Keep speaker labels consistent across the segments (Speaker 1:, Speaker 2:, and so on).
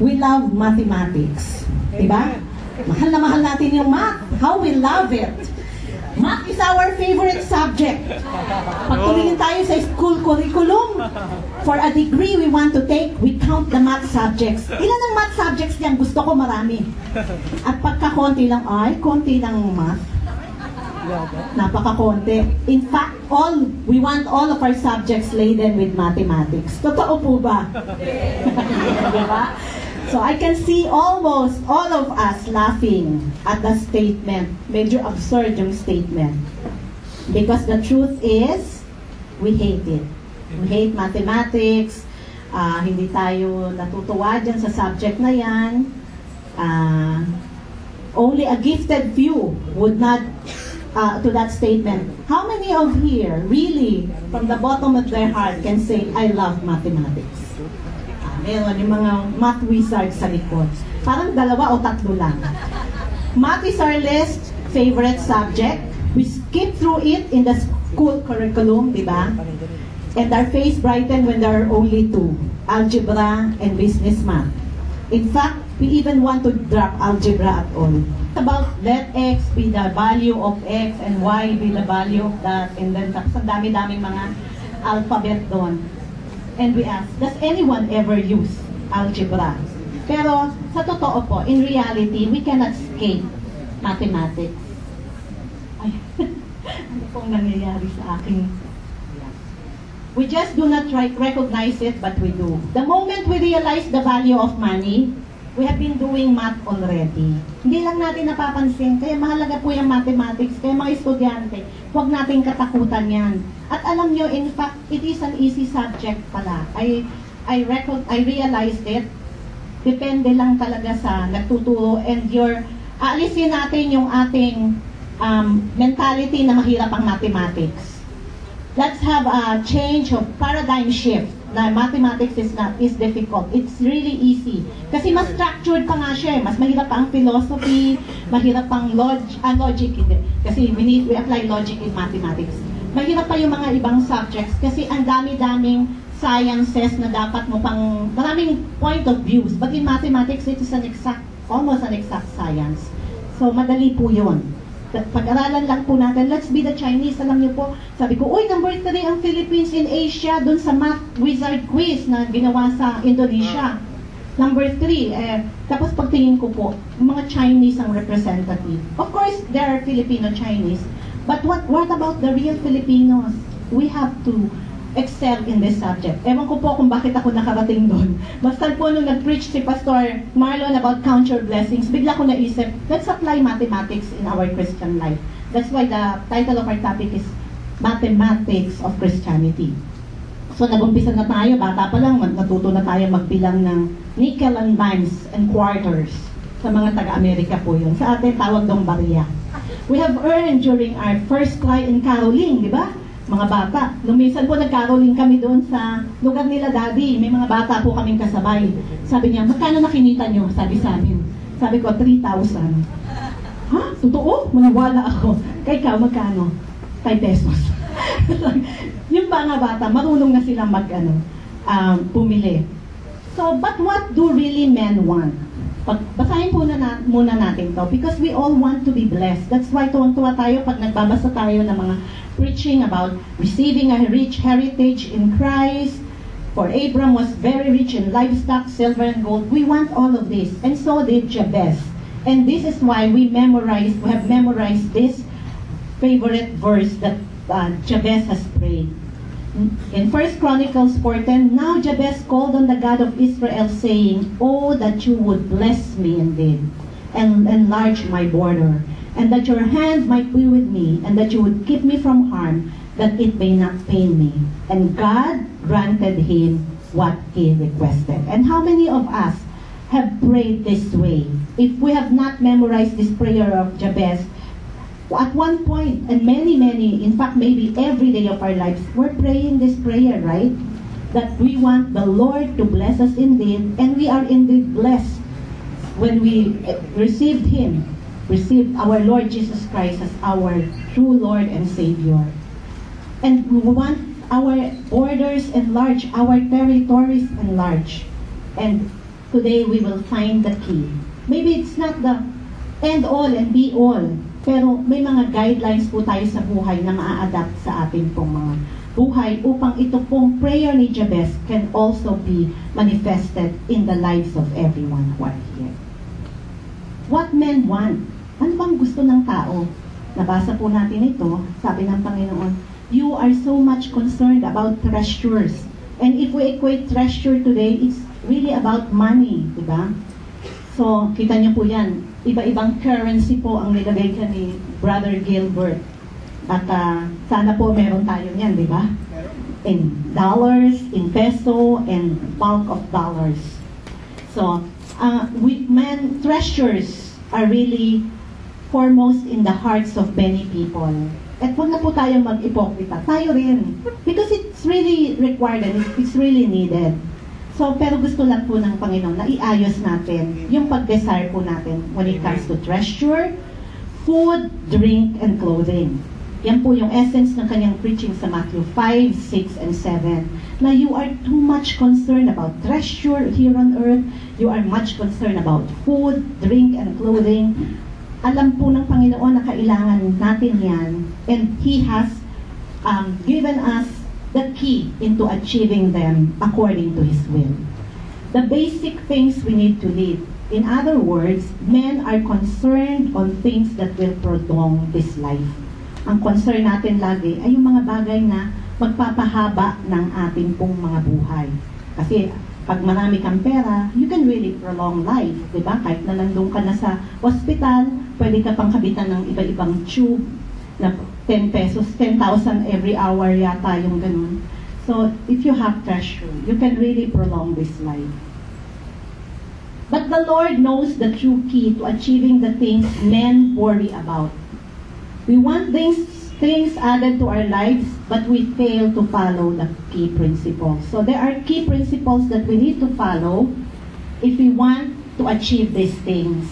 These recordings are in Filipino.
Speaker 1: We love mathematics. Diba? Mahal na mahal natin yung math. How we love it. Math is our favorite subject. Pag tumingin tayo sa school curriculum, for a degree we want to take, we count the math subjects. Ilan ang math subjects niyan? Gusto ko marami. At pagka konti lang, ay, konti lang math. Napaka-konti. In fact, we want all of our subjects laden with mathematics. Totoo po ba? Diba? So I can see almost all of us laughing at the statement. Medyo absurd yung statement. Because the truth is, we hate it. We hate mathematics. Hindi tayo natutuwa dyan sa subject na yan. Only a gifted few would not to that statement. How many of here really, from the bottom of their heart, can say, I love mathematics? Meron yung mga math wizards sa likod. Parang 2 o 3 lang. Math is our least favorite subject. We skip through it in the school curriculum, di ba? And our face brighten when there are only 2, algebra and business math. In fact, we even want to drop algebra at all. About let x be the value of x and y be the value of that, and then tapos ang dami-daming mga alphabet doon. And we ask, does anyone ever use algebra? Pero sa totoo po, in reality, we cannot escape mathematics. Ay, ano pong nangyayari sa aking... We just do not recognize it, but we do. The moment we realize the value of money, we have been doing math already. Hindi lang natin napapansin, kaya mahalaga po yung mathematics, kaya mga estudyante, huwag nating katakutan yan. At alam nyo, in fact, it is an easy subject pala. I realized it. Depende lang talaga sa nagtuturo and aalisin natin yung ating mentality na mahirap ang mathematics. Let's have a change of paradigm shift na mathematics is difficult. It's really easy. Kasi mas structured pa nga siya. Mas mahirap pa ang philosophy, mahirap pang logic. Kasi we apply logic in mathematics. Mahirap pa yung mga ibang subjects kasi ang dami-daming sciences na dapat mo pang maraming point of views. But in mathematics, it is almost an exact science. So, madali po yun. Pag-aralan lang po natin, let's be the Chinese. Alam niyo po, sabi ko, uy, number 3 ang Philippines in Asia dun sa math wizard quiz na ginawa sa Indonesia. Number 3, tapos pagtingin ko po, mga Chinese ang representative. Of course, there are Filipino-Chinese. But what about the real Filipinos? We have to excel in this subject. Ewan ko po kung bakit ako nakarating doon. Basta po nung nag-preach si Pastor Marlon about count your blessings, bigla ko naisip, let's apply mathematics in our Christian life. That's why the title of our topic is Mathematics of Christianity. So nag-umpisa na tayo, bata pa lang, natuto na tayo magbilang ng nickel and dimes and quarters. Sa mga taga-Amerika po yun. Sa atin, tawag dong barya. We have earned during our first try in caroling, di ba? Mga bata. Lumisan po nag-caroling kami doon sa lugar nila, Daddy. May mga bata po kaming kasabay. Sabi niya, magkano nakinita niyo? Sabi sa amin. Sabi ko, 3,000. Ha? Totoo? Maniwala ako. Kay ikaw, magkano? 5 pesos. Yung mga bata, marunong na silang pumili. So, but what do really men want? Basahin po muna natin to because we all want to be blessed. That's why tuwang-tuwa tayo pag nagbabasa tayo ng mga preaching about receiving a rich heritage in Christ. For Abram was very rich in livestock, silver and gold. We want all of this. And so did Jabez. And this is why we have memorized this favorite verse that Jabez has prayed. In 1 Chronicles 4:10, now Jabez called on the God of Israel, saying, oh, that you would bless me indeed, and enlarge my border, and that your hand might be with me, and that you would keep me from harm, that it may not pain me. And God granted him what he requested. And how many of us have prayed this way? If we have not memorized this prayer of Jabez, at one point, and many, in fact, maybe every day of our lives, we're praying this prayer, right? That we want the Lord to bless us indeed, and we are indeed blessed when we received our Lord Jesus Christ as our true Lord and Savior. And we want our borders enlarged, our territories enlarged. And today we will find the key. Maybe it's not the end all and be all, pero may mga guidelines po tayo sa buhay na maa-adapt sa ating pong mga buhay upang ito pong prayer ni Jabez can also be manifested in the lives of everyone who are here. What men want? Ano bang gusto ng tao? Nabasa po natin ito, sabi ng Panginoon, you are so much concerned about treasures. And if we equate treasure today, it's really about money, di ba? So, kita niyo po yan. Iba-ibang currency po ang nilagay ka ni Brother Gilbert. At sana po meron tayo niyan, di ba? In dollars, in peso, and bulk of dollars. So, treasures are really foremost in the hearts of many people. At huwag na po tayo mag-ipokrita. Tayo rin. Because it's really required and it's really needed. So, pero gusto lang po ng Panginoon na iayos natin yung pag-desire po natin when it comes to treasure, food, drink, and clothing. Yan po yung essence ng kanyang preaching sa Matthew 5, 6, and 7. Na you are too much concerned about treasure here on earth. You are much concerned about food, drink, and clothing. Alam po ng Panginoon na kailangan natin yan. And He has given us the key into achieving them according to His will. The basic things we need to live. In other words, men are concerned on things that will prolong this life. Ang concern natin lagi ay yung mga bagay na magpapahaba ng ating pong mga buhay. Kasi pag marami kang pera, you can really prolong life, di ba? Kahit na nandun ka na sa hospital, pwede ka pang kabitan ng iba-ibang tube na 10 pesos, 10,000 every hour yata yung ganun. So, if you have treasure, you can really prolong this life. But the Lord knows the true key to achieving the things men worry about. We want these things added to our lives, but we fail to follow the key principles. So there are key principles that we need to follow if we want to achieve these things.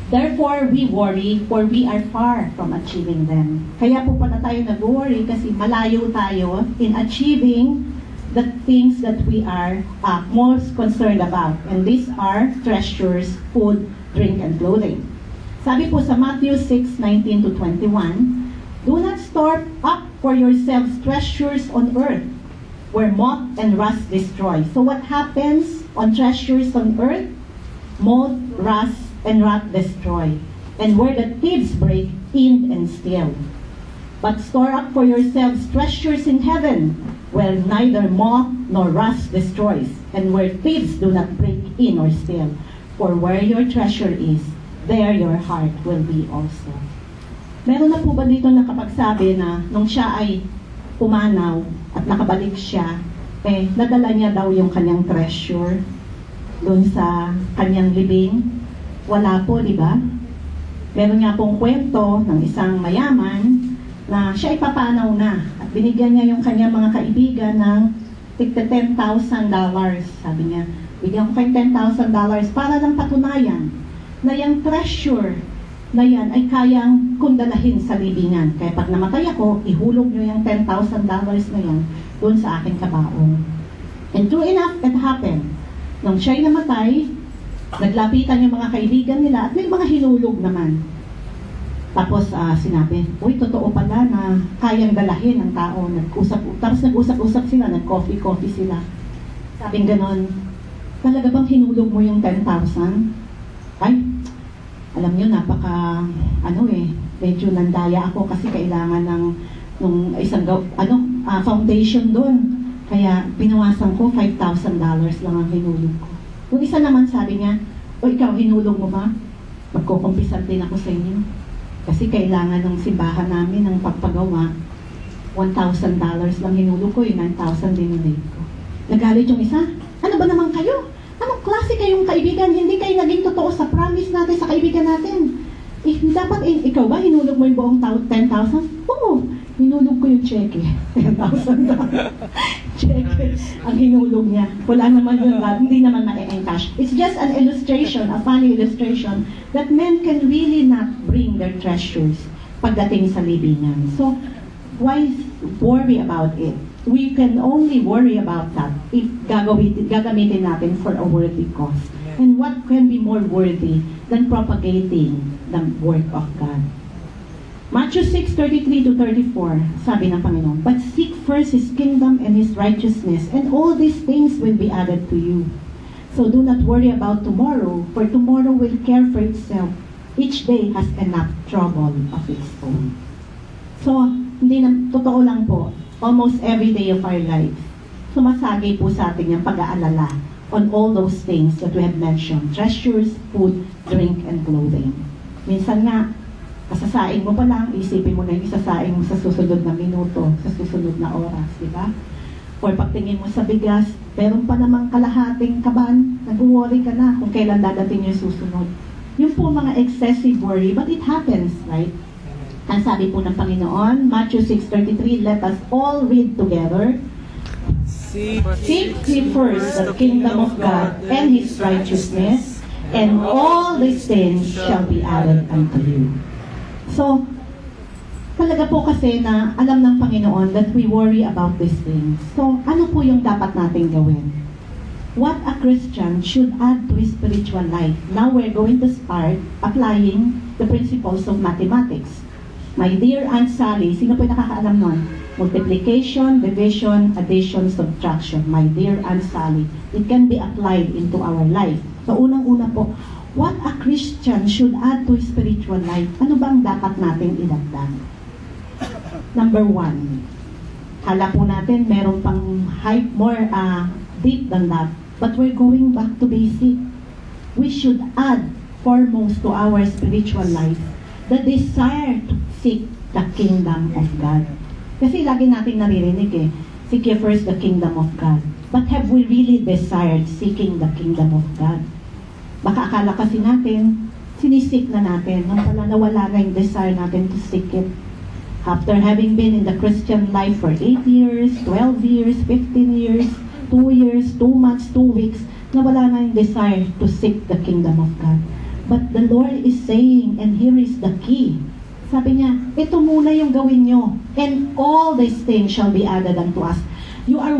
Speaker 1: Therefore, we worry, for we are far from achieving them. Kaya po pala tayo nag-worry kasi malayo tayo in achieving the things that we are most concerned about. And these are treasures, food, drink, and clothing. Sabi po sa Matthew 6:19 to 21, do not store up for yourselves treasures on earth, where moth and rust destroy. So what happens on treasures on earth? Moth, rust, and rot destroy. And where the thieves break in and steal. But store up for yourselves treasures in heaven, where neither moth nor rust destroys, and where thieves do not break in or steal. For where your treasure is, there your heart will be also. Meron na po ba dito nakapagsabi na nung siya ay pumanaw at nakabalik siya, nadala niya daw yung kanyang treasure doon sa kanyang libing? Wala po, di ba? Meron nga pong kwento ng isang mayaman na siya ay papanaw na at binigyan niya yung kanyang mga kaibigan ng $10,000. Sabi niya, bigyan ko kayo $10,000 para lang patunayan na yung treasure na yan ay kayang kundalahin sa libingan. Kaya pag namatay ako, ihulog nyo yung $10,000 na yan doon sa aking kabaong. And true enough, it happened. Nung siya'y namatay, naglapitan yung mga kaibigan nila at may mga hinulog naman. Tapos sinabi, uy, totoo pala na kayang dalahin ng tao. Tapos nag-usap-usap sila, nag-coffee-coffee sila. Sabing ganon, talaga bang hinulog mo yung 10,000? Ay, alam nyo, medyo nandaya ako kasi kailangan ng isang foundation doon. Kaya binawasan ko, $5,000 lang ang hinulog ko. Yung isa naman sabi niya, o ikaw, hinulog mo ba? Magkukumpisan din ako sa inyo. Kasi kailangan ng simbahan namin ng pagpagawa. $1,000 lang hinulog ko, yung 9,000 dinonate ko. Nagalit yung isa, ano ba naman kayo? Anong klase kayong kaibigan? Hindi kayo naging totoo sa promise natin sa kaibigan natin. Dapat, ikaw ba, hinulog mo yung buong 10,000? Oo, hinulog ko yung cheque. $10,000. Cheque ang hinulog niya. Wala naman yun, hindi naman ma-encash. It's just an illustration, a funny illustration, that men can really not bring their treasures pagdating sa libingan. So, why worry about it? we can only worry about that if gagamitin natin for a worthy cause. And what can be more worthy than propagating the work of God? Matthew 6:33 to 34, sabi ng Panginoon, "But seek first His kingdom and His righteousness, and all these things will be added to you. So do not worry about tomorrow, for tomorrow will care for itself. Each day has enough trouble of its own." So, totoo lang po, almost every day of our life, sumasagi po sa atin yung pag-aalala on all those things that we have mentioned: treasures, food, drink, and clothing. Minsan nga, kasasaing mo pa lang, isipin mo na yung isasaing mo sa susunod na minuto, sa susunod na oras, di ba? Or pagtingin mo sa bigas, meron pa namang kalahating kaban, nag-worry ka na kung kailan dadating yung susunod. Yung po mga excessive worry, but it happens, right? Ang sabi po ng Panginoon, Matthew 6:33, let us all read together. Seek ye first the kingdom of God and His righteousness, and all these things shall be added unto you. So, talaga po kasi na alam ng Panginoon that we worry about these things. So, ano po yung dapat natin gawin? What a Christian should add to his spiritual life? Now we're going to start applying the principles of mathematics. My dear Aunt Sally, sino po yung nakakaalam nun? Multiplication, division, addition, subtraction. My dear Aunt Sally, it can be applied into our life. So, unang-una po, what a Christian should add to his spiritual life? Ano bang dapat natin idagdag? Number 1, hala po natin meron pang more deep than that, but we're going back to basic. We should add foremost to our spiritual life the desire to seek the kingdom of God. Kasi lagi natin naririnig seek ye first the kingdom of God. But have we really desired seeking the kingdom of God? Baka akala kasi natin, sinisik na natin, nung pala nawala na yung desire natin to seek it. After having been in the Christian life for 8 years, 12 years, 15 years, 2 years, 2 months, 2 weeks, nawala na yung desire to seek the kingdom of God. But the Lord is saying, and here is the key. Sabi niya, ito muna yung gawin nyo, and all these things shall be added unto us. You are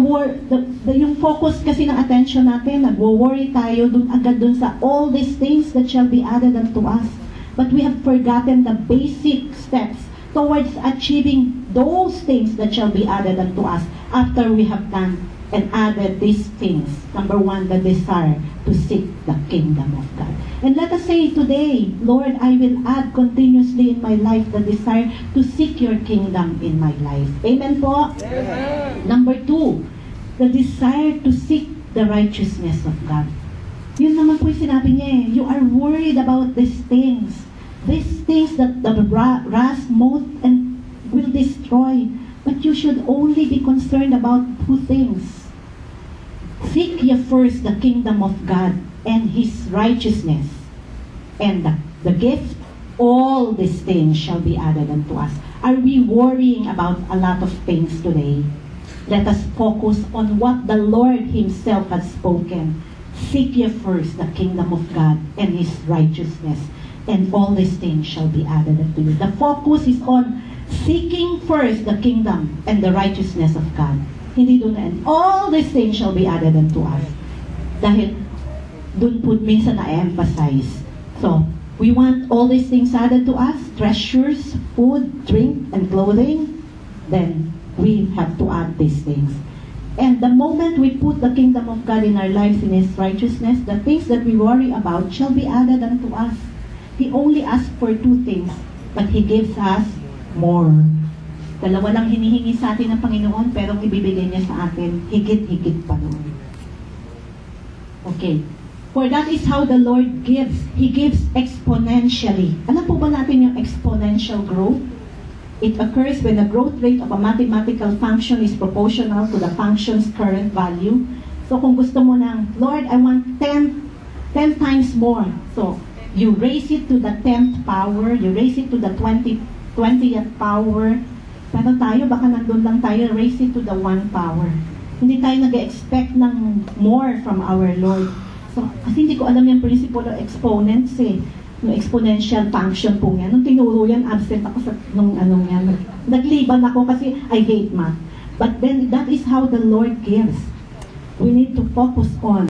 Speaker 1: yung focus kasi ng attention natin, nagwo-worry tayo agad dun sa all these things that shall be added unto us. But we have forgotten the basic steps towards achieving those things that shall be added unto us after we have done and added these things. Number 1, the desire to seek the kingdom of God. And let us say today, Lord, I will add continuously in my life the desire to seek your kingdom in my life. Amen po? Amen. Number 2, the desire to seek the righteousness of God. Yun naman po yung sinabi niya you are worried about these things that the rust, moth, and will destroy. But you should only be concerned about 2 things. Seek ye first the kingdom of God and His righteousness, and the gift, all these things shall be added unto us. Are we worrying about a lot of things today? Let us focus on what the Lord Himself has spoken. Seek ye first the kingdom of God and His righteousness, and all these things shall be added unto you. The focus is on seeking first the kingdom and the righteousness of God. Hindi doon na, and all these things shall be added unto us. Dahil doon po minsan na-emphasize. So, we want all these things added to us, treasures, food, drink, and clothing. Then, we have to add these things. And the moment we put the kingdom of God in our lives, in His righteousness, the things that we worry about shall be added unto us. He only asked for 2 things, but He gives us more. Dalawa lang hinihingi sa atin ng Panginoon, pero ibibigay niya sa atin, higit-higit pa doon. Okay. For that is how the Lord gives. He gives exponentially. Alam po ba natin yung exponential growth? It occurs when the growth rate of a mathematical function is proportional to the function's current value. So kung gusto mo ng, Lord, I want 10 times more. So, you raise it to the 10th power, you raise it to the 20th power. Pero tayo, baka nandun lang tayo, raise it to the 1 power. Hindi tayo nag-expect ng more from our Lord. So, kasi hindi ko alam yung principle of exponents yung exponential function po yan. Nung tinuro yan, absent ako sa nung anong yan. Nagliban ako kasi I hate math. But then that is how the Lord gives. We need to focus on